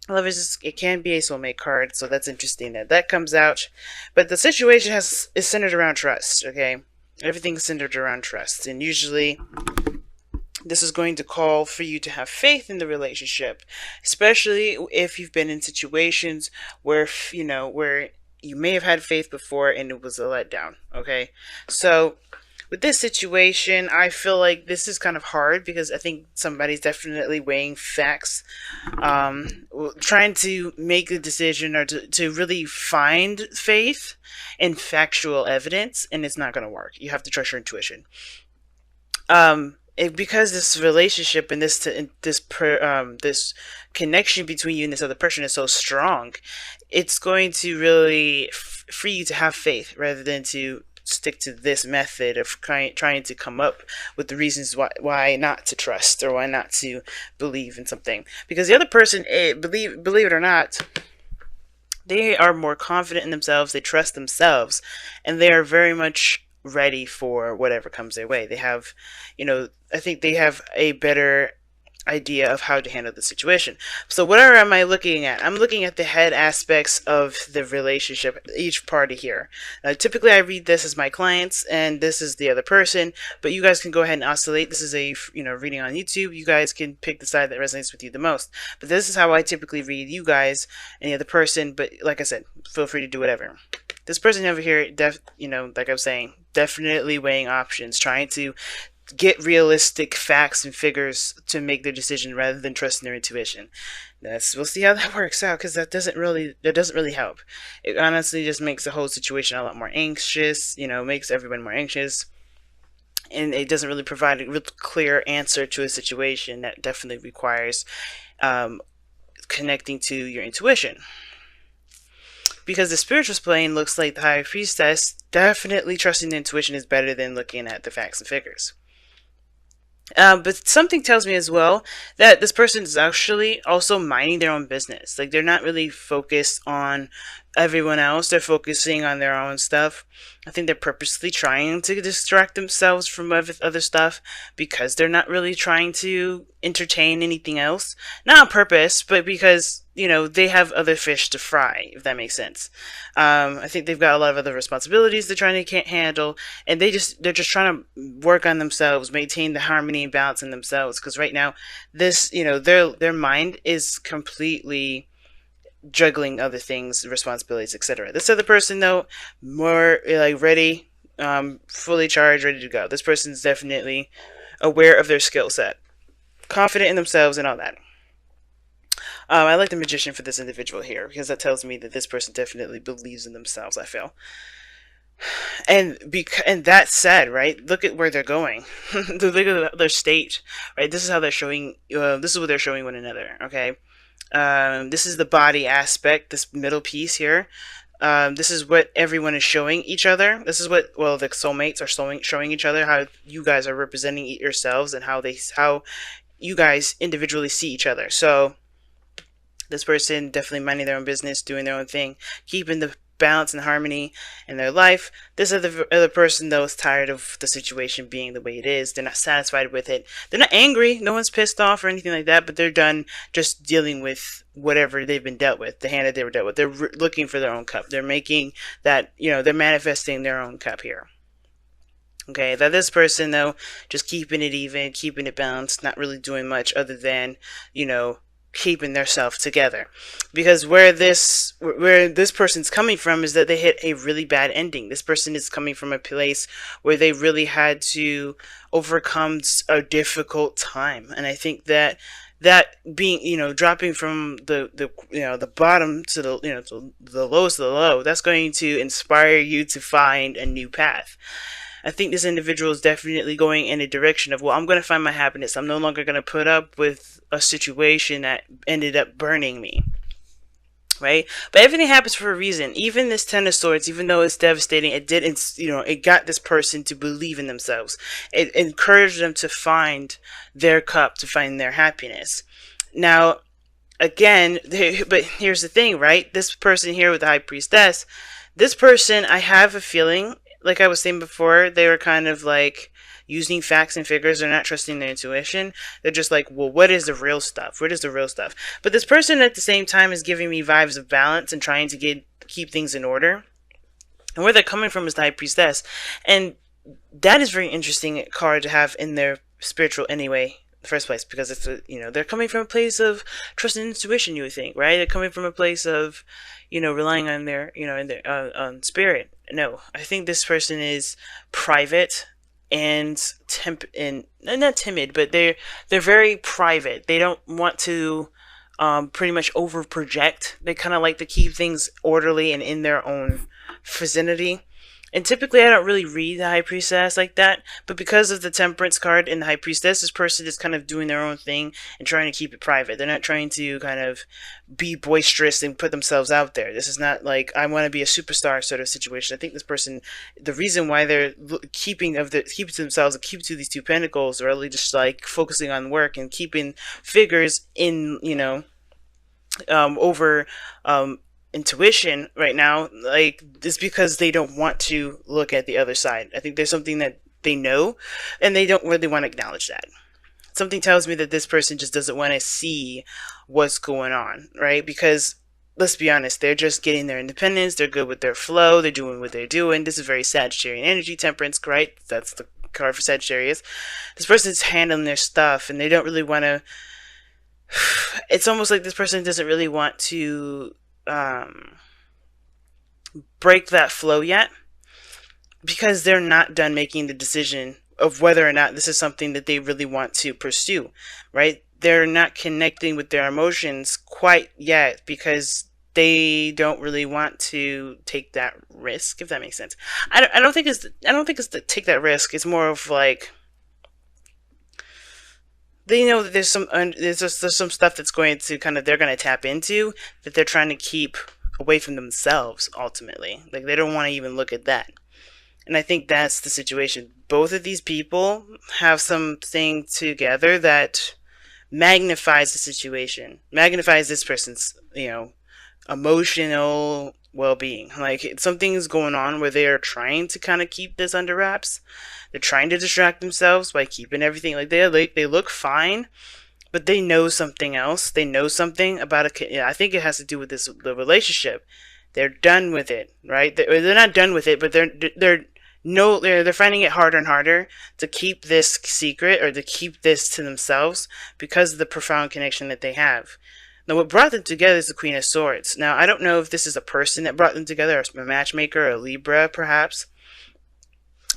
Lovers, it can be a soulmate card, so that's interesting that that comes out. But the situation is centered around trust. Okay, everything's centered around trust, and usually this is going to call for you to have faith in the relationship, especially if you've been in situations where where you may have had faith before and it was a letdown. Okay, so with this situation, I feel like this is kind of hard because I think somebody's definitely weighing facts, trying to make a decision or to really find faith in factual evidence, and it's not going to work. You have to trust your intuition. Because this relationship and this connection between you and this other person is so strong, it's going to really free you to have faith rather than to stick to this method of trying to come up with the reasons why not to trust or why not to believe in something. Because the other person, believe it or not, they are more confident in themselves, they trust themselves, and they are very much ready for whatever comes their way. They have, I think they have a better idea of how to handle the situation. So whatever am I looking at? I'm looking at the head aspects of the relationship, each party here. Typically I read this as my clients and this is the other person, but you guys can go ahead and oscillate. This is a reading on YouTube. You guys can pick the side that resonates with you the most. But this is how I typically read you guys and the other person, but like I said, feel free to do whatever. This person over here, like I was saying, definitely weighing options, trying to get realistic facts and figures to make their decision rather than trusting their intuition. We'll see how that works out, because that doesn't really help. It honestly just makes the whole situation a lot more anxious. Makes everyone more anxious, and it doesn't really provide a real clear answer to a situation that definitely requires connecting to your intuition. Because the spiritual plane looks like the high priestess, definitely trusting the intuition is better than looking at the facts and figures. But something tells me as well that this person is actually also minding their own business. Like, they're not really focused on everyone else. They're focusing on their own stuff. I think they're purposely trying to distract themselves from other stuff because they're not really trying to entertain anything else. Not on purpose, but because, they have other fish to fry, if that makes sense. I think they've got a lot of other responsibilities they're trying to can't handle, and they're just trying to work on themselves, maintain the harmony and balance in themselves. Because right now, their mind is completely juggling other things, responsibilities, etc. This other person, though, more like ready, fully charged, ready to go. This person's definitely aware of their skill set, confident in themselves, and all that. I like the magician for this individual here because that tells me that this person definitely believes in themselves, I feel. And that said, right, look at where they're going. Look at their state, right? This is how they're showing. This is what they're showing one another. Okay, this is the body aspect. This middle piece here. This is what everyone is showing each other. This is what the soulmates are showing each other. How you guys are representing yourselves and how you guys individually see each other. So this person definitely minding their own business, doing their own thing, keeping the balance and harmony in their life. This other person, though, is tired of the situation being the way it is. They're not satisfied with it. They're not angry. No one's pissed off or anything like that, but they're done just dealing with whatever they've been dealt with, the hand that they were dealt with. They're looking for their own cup. They're making that, they're manifesting their own cup here. Okay, that this person, though, just keeping it even, keeping it balanced, not really doing much other than, keeping their self together. Because where this person's coming from is that they hit a really bad ending. This person is coming from a place where they really had to overcome a difficult time, and I think that being, dropping from the bottom to to the lowest of the low, that's going to inspire you to find a new path. I think this individual is definitely going in a direction of, well, I'm going to find my happiness. I'm no longer going to put up with a situation that ended up burning me. Right? But everything happens for a reason. Even this Ten of Swords, even though it's devastating, it got this person to believe in themselves. It encouraged them to find their cup, to find their happiness. Now, again, but here's the thing, right? This person here with the High Priestess, this person, I have a feeling, like I was saying before, they were kind of like, using facts and figures. They're not trusting their intuition. They're just like, well, what is the real stuff? What is the real stuff? But this person at the same time is giving me vibes of balance and trying to keep things in order. And where they're coming from is the High Priestess. And that is very interesting card to have in their spiritual anyway, in the first place, because it's they're coming from a place of trust and intuition, you would think, right? They're coming from a place of relying on their in their on spirit. No, I think this person is private and not timid, but they're very private. They don't want to pretty much over project. They kind of like to keep things orderly and in their own vicinity. And typically I don't really read the High Priestess like that, but because of the Temperance card in the High Priestess, this person is kind of doing their own thing and trying to keep it private. They're not trying to kind of be boisterous and put themselves out there. This is not like, I want to be a superstar sort of situation. I think this person, the reason why they're keeping to themselves and keep to these two pentacles, or really just like focusing on work and keeping figures in, over intuition right now, like, it's because they don't want to look at the other side. I think there's something that they know and they don't really want to acknowledge that. Something tells me that this person just doesn't want to see what's going on, right? Because let's be honest, they're just getting their independence, they're good with their flow, they're doing what they're doing. This is very Sagittarian energy, Temperance, right? That's the card for Sagittarius. This person's handling their stuff and they don't really want to, it's almost like this person doesn't really want to break that flow yet, because they're not done making the decision of whether or not this is something that they really want to pursue, right? They're not connecting with their emotions quite yet because they don't really want to take that risk, if that makes sense. I don't think it's to take that risk. It's more of like, they know that there's some stuff that's going to they're going to tap into that they're trying to keep away from themselves ultimately. Like, they don't want to even look at that. And I think that's the situation. Both of these people have something together that magnifies the situation, magnifies this person's, emotional well-being. Like, something's going on where they are trying to kind of keep this under wraps. They're trying to distract themselves by keeping everything like they look fine, but they know something else. They know something about I think it has to do with the relationship. They're done with it, right? They're not done with it, but they're finding it harder and harder to keep this secret or to keep this to themselves because of the profound connection that they have. Now, what brought them together is the Queen of Swords. Now, I don't know if this is a person that brought them together, or a matchmaker, or a Libra, perhaps.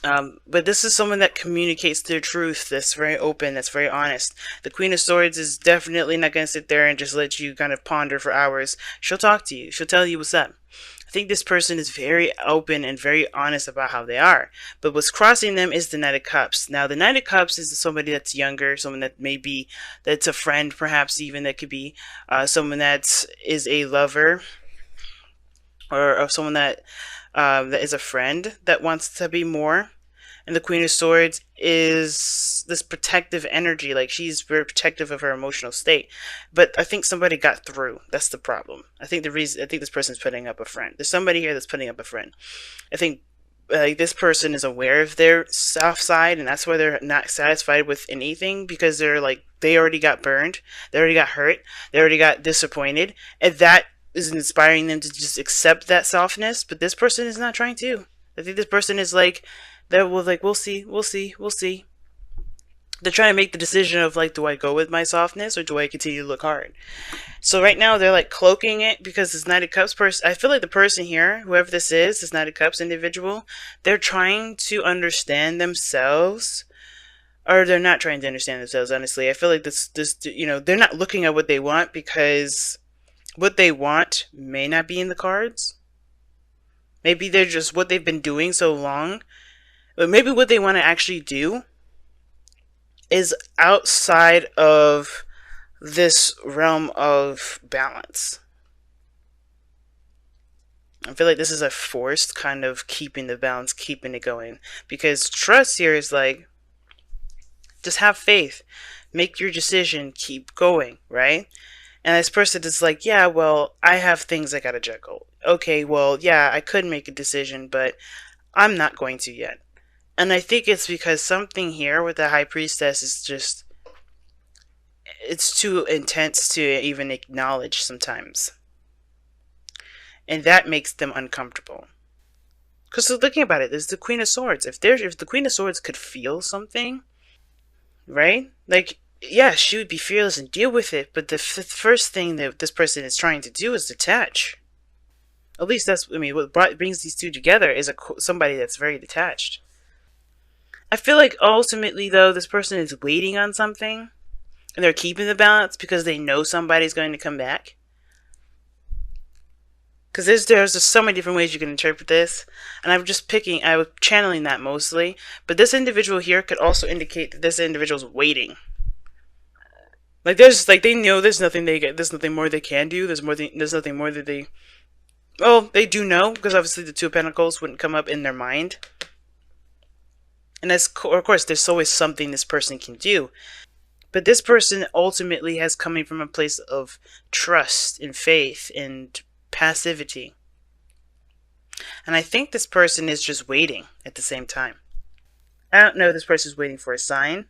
But this is someone that communicates their truth, that's very open, that's very honest. The Queen of Swords is definitely not going to sit there and just let you kind of ponder for hours. She'll talk to you. She'll tell you what's up. I think this person is very open and very honest about how they are. But what's crossing them is the Knight of Cups. Now, the Knight of Cups is somebody that's younger, someone that that's a friend, perhaps even, that could be someone that is a lover, or someone that is a friend that wants to be more. And the Queen of Swords is this protective energy, like, she's very protective of her emotional state. But I think somebody got through. That's the problem. I think this person's putting up a friend. There's somebody here that's putting up a friend. I think this person is aware of their soft side, and that's why they're not satisfied with anything, because they already got burned, they already got hurt, they already got disappointed, and that is inspiring them to just accept that softness. But this person is not trying to. I think this person is like, we'll see. They're trying to make the decision of, like, do I go with my softness or do I continue to look hard? So right now they're like cloaking it, because this Knight of Cups person, I feel like the person here, whoever this is, this Knight of Cups individual, they're trying to understand themselves, or they're not trying to understand themselves, honestly. I feel like they're not looking at what they want, because what they want may not be in the cards. Maybe they're just what they've been doing so long. But maybe what they want to actually do is outside of this realm of balance. I feel like this is a forced kind of keeping the balance, keeping it going. Because trust here is like, just have faith. Make your decision, keep going, right? And this person is like, yeah, well, I have things I gotta juggle. Okay, well, yeah, I could make a decision, but I'm not going to yet. And I think it's because something here with the High Priestess is just, it's too intense to even acknowledge sometimes. And that makes them uncomfortable. Because looking about it, there's the Queen of Swords. If the Queen of Swords could feel something, right? Like, yeah, she would be fearless and deal with it, but the first thing that this person is trying to do is detach. At least that's, I mean, what brings these two together is somebody that's very detached. I feel like ultimately, though, this person is waiting on something, and they're keeping the balance because they know somebody's going to come back. Because there's just so many different ways you can interpret this, and I'm channeling that mostly. But this individual here could also indicate that this individual's waiting. Like they know there's nothing more they can do. There's nothing more that they. Well, they do know because obviously the Two of Pentacles wouldn't come up in their mind. And of course, there's always something this person can do. But this person ultimately has coming from a place of trust and faith and passivity. And I think this person is just waiting at the same time. I don't know if this person is waiting for a sign,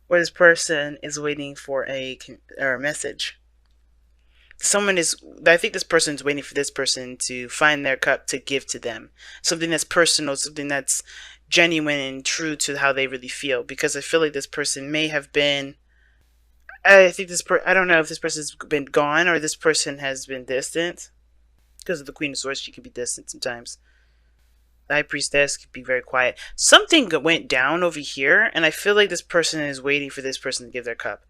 or this person is waiting for a message. I think this person is waiting for this person to find their cup to give to them. Something that's personal, something that's genuine and true to how they really feel. Because I feel like this person may have been, I don't know if this person's been gone or this person has been distant. Because of the Queen of Swords, she can be distant sometimes. The High Priestess could be very quiet. Something went down over here, and I feel like this person is waiting for this person to give their cup.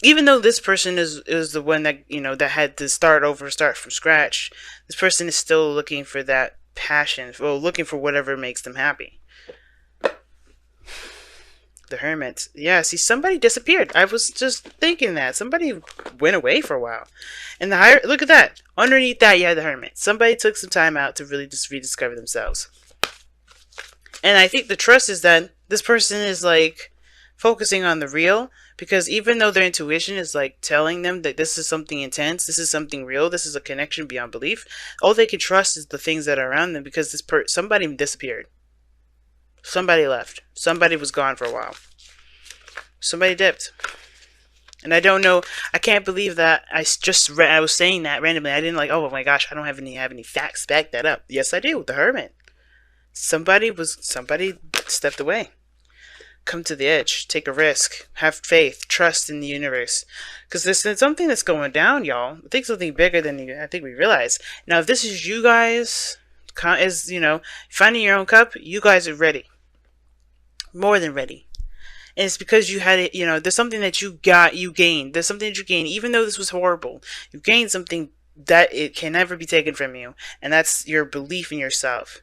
Even though this person is the one that, that had to start from scratch, this person is still looking for that passion, looking for whatever makes them happy. The Hermit. Yeah, see, somebody disappeared. I was just thinking that. Somebody went away for a while. And look at that. Underneath that, you had the Hermit. Somebody took some time out to really just rediscover themselves. And I think the trust is that this person is like focusing on the real, because even though their intuition is like telling them that this is something intense, this is something real, this is a connection beyond belief, all they can trust is the things that are around them, because somebody disappeared. Somebody left. Somebody was gone for a while. Somebody dipped. And I don't know, I can't believe that I was saying that randomly. I didn't oh my gosh, I don't have any facts to back that up. Yes, I do. The Hermit. Somebody stepped away. Come to the edge. Take a risk. Have faith. Trust in the universe. Because there's something that's going down, y'all. I think something bigger than I think we realize. Now, if this is you guys, finding your own cup, you guys are ready. More than ready. And it's because you had it, there's something that you gained. There's something that you gained. Even though this was horrible, you gained something that it can never be taken from you. And that's your belief in yourself.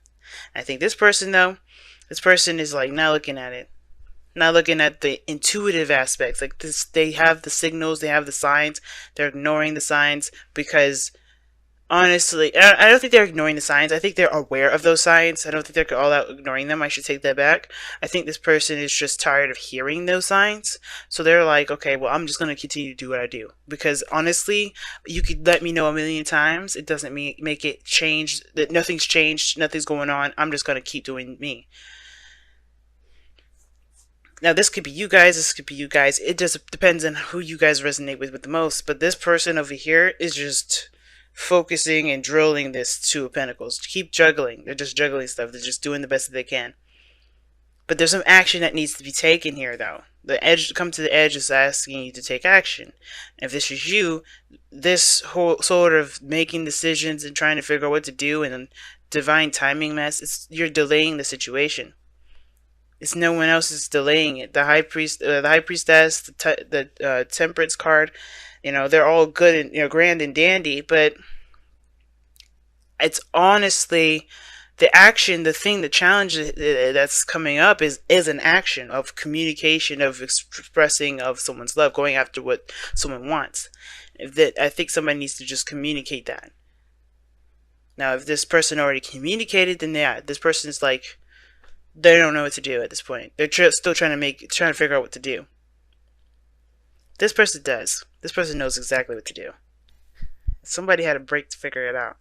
I think this person, though, is like not looking at it. Not looking at the intuitive aspects. Like this, they have the signals, they have the signs. They're ignoring the signs because, honestly, I don't think they're ignoring the signs. I think they're aware of those signs. I don't think they're all out ignoring them. I should take that back. I think this person is just tired of hearing those signs. So they're like, okay, well, I'm just going to continue to do what I do. Because, honestly, you could let me know a million times. It doesn't make it change. That nothing's changed. Nothing's going on. I'm just going to keep doing me. Now, this could be you guys. This could be you guys. It just depends on who you guys resonate with the most. But this person over here is just focusing and drilling this Two of Pentacles. Keep juggling. They're just juggling stuff. They're just doing the best that they can. But there's some action that needs to be taken here, though. Come to the edge is asking you to take action. And if this is you, this whole sort of making decisions and trying to figure out what to do and divine timing mess, you're delaying the situation. It's no one else is delaying it. The High Priestess, the Temperance card, they're all good and grand and dandy, but it's honestly the action, the challenge that's coming up is an action of communication, of expressing of someone's love, going after what someone wants. I think somebody needs to just communicate that. Now, if this person already communicated, then yeah, this person is like, they don't know what to do at this point. They're still trying to figure out what to do. This person does. This person knows exactly what to do. Somebody had a break to figure it out.